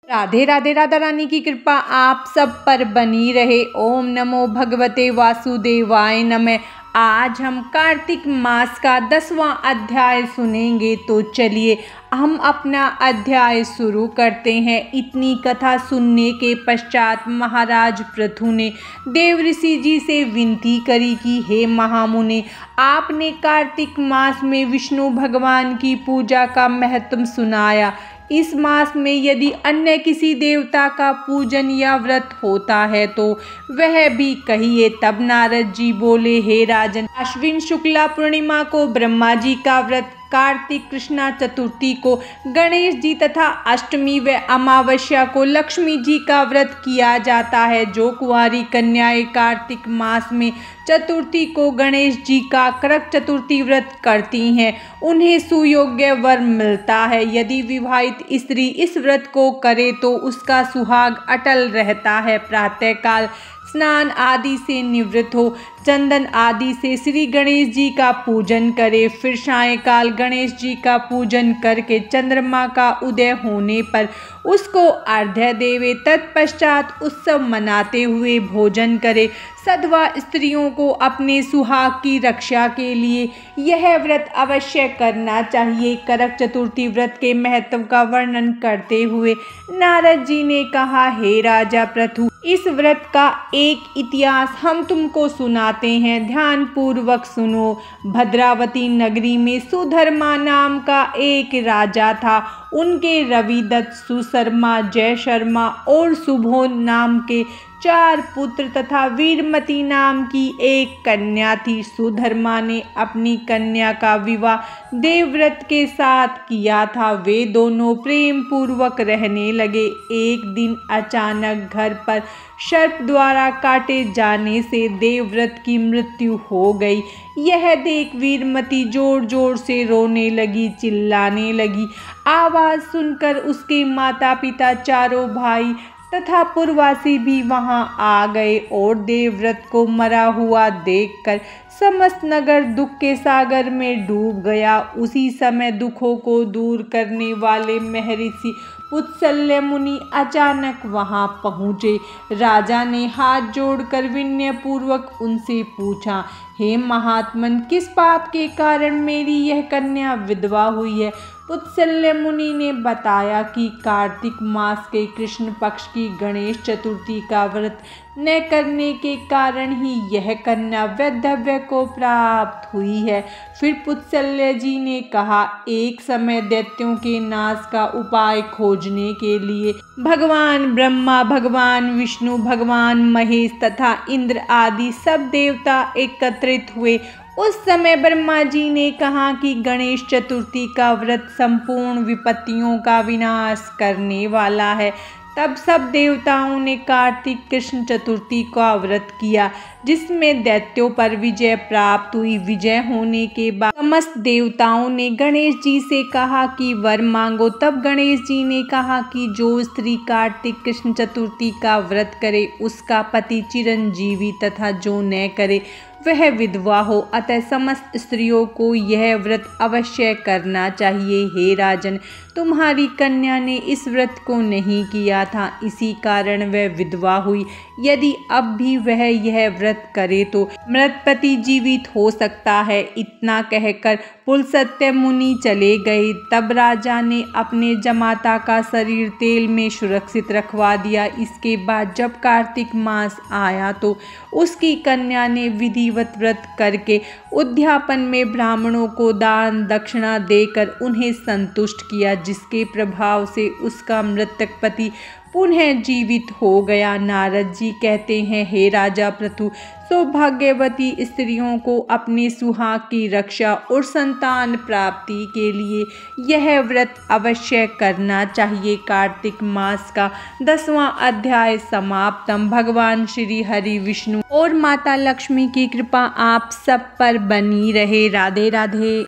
राधे राधे। राधा रानी की कृपा आप सब पर बनी रहे। ओम नमो भगवते वासुदेवाय नमः। आज हम कार्तिक मास का 10वां अध्याय सुनेंगे। तो चलिए हम अपना अध्याय शुरू करते हैं। इतनी कथा सुनने के पश्चात महाराज पृथु ने देव ऋषि जी से विनती करी कि हे महामुने, आपने कार्तिक मास में विष्णु भगवान की पूजा का महत्व सुनाया। इस मास में यदि अन्य किसी देवता का पूजन या व्रत होता है तो वह भी कहिए। तब नारद जी बोले, हे राजन, अश्विन शुक्ला पूर्णिमा को ब्रह्मा जी का व्रत, कार्तिक कृष्णा चतुर्थी को गणेश जी तथा अष्टमी व अमावस्या को लक्ष्मी जी का व्रत किया जाता है। जो कुंवारी कन्याएं कार्तिक मास में चतुर्थी को गणेश जी का करक चतुर्थी व्रत करती हैं उन्हें सुयोग्य वर मिलता है। यदि विवाहित स्त्री इस व्रत को करे तो उसका सुहाग अटल रहता है। प्रातःकाल स्नान आदि से निवृत्त हो चंदन आदि से श्री गणेश जी का पूजन करे। फिर सायंकाल गणेश जी का पूजन करके चंद्रमा का उदय होने पर उसको अर्घ्य देवे। तत्पश्चात उत्सव मनाते हुए भोजन करे। सधवा स्त्रियों को अपने सुहाग की रक्षा के लिए यह व्रत अवश्य करना चाहिए। करक चतुर्थी व्रत के महत्व का वर्णन करते हुए नारद जी ने कहा, हे राजा पृथु, इस व्रत का एक इतिहास हम तुमको सुनाते हैं, ध्यान पूर्वक सुनो। भद्रावती नगरी में सुधर्मा नाम का एक राजा था। उनके रविदत्त, सुशर्मा, जय शर्मा और सुबोध नाम के 4 पुत्र तथा वीरमती नाम की एक कन्या थी। सुधर्मा ने अपनी कन्या का विवाह देवव्रत के साथ किया था। वे दोनों प्रेम पूर्वक रहने लगे। एक दिन अचानक घर पर सर्प द्वारा काटे जाने से देवव्रत की मृत्यु हो गई। यह देख वीरमती जोर जोर से रोने लगी, चिल्लाने लगी। आवाज़ सुनकर उसके माता पिता, चारों भाई तथा पुरवासी भी वहां आ गए और देवव्रत को मरा हुआ देखकर समस्त नगर दुख के सागर में डूब गया। उसी समय दुखों को दूर करने वाले महर्षि पुत्सल्य मुनि अचानक वहां पहुँचे। राजा ने हाथ जोड़कर विनय पूर्वक उनसे पूछा, हे महात्मन, किस पाप के कारण मेरी यह कन्या विधवा हुई है? पुत्सल्य मुनि ने बताया कि कार्तिक मास के कृष्ण पक्ष की गणेश चतुर्थी का व्रत न करने के कारण ही यह कन्या वैधव्य को प्राप्त हुई है। फिर पुत्सल्य जी ने कहा, एक समय दैत्यों के नाश का उपाय खोजने के लिए भगवान ब्रह्मा, भगवान विष्णु, भगवान महेश तथा इंद्र आदि सब देवता एकत्रित हुए। उस समय ब्रह्मा जी ने कहा कि गणेश चतुर्थी का व्रत संपूर्ण विपत्तियों का विनाश करने वाला है। तब सब देवताओं ने कार्तिक कृष्ण चतुर्थी का व्रत किया, जिसमें दैत्यों पर विजय प्राप्त हुई। विजय होने के बाद समस्त देवताओं ने गणेश जी से कहा कि वर मांगो। तब गणेश जी ने कहा कि जो स्त्री कार्तिक कृष्ण चतुर्थी का व्रत करे उसका पति चिरंजीवी तथा जो न करे वह विधवा हो। अतः समस्त स्त्रियों को यह व्रत अवश्य करना चाहिए। हे राजन, तुम्हारी कन्या ने इस व्रत को नहीं किया था, इसी कारण वह विधवा हुई। यदि अब भी वह यह व्रत करे तो मृत पति जीवित हो सकता है। इतना कहकर पुलस्त्य मुनि चले गए। तब राजा ने अपने जमाता का शरीर तेल में सुरक्षित रखवा दिया। इसके बाद जब कार्तिक मास आया तो उसकी कन्या ने विधिवत व्रत करके उद्यापन में ब्राह्मणों को दान दक्षिणा देकर उन्हें संतुष्ट किया, जिसके प्रभाव से उसका मृतक पति पुनः जीवित हो गया। नारद जी कहते हैं, हे राजा पृथु, सौभाग्यवती स्त्रियों को अपने सुहाग की रक्षा और संतान प्राप्ति के लिए यह व्रत अवश्य करना चाहिए। कार्तिक मास का 10वां अध्याय समाप्तम। भगवान श्री हरि विष्णु और माता लक्ष्मी की कृपा आप सब पर बनी रहे। राधे राधे।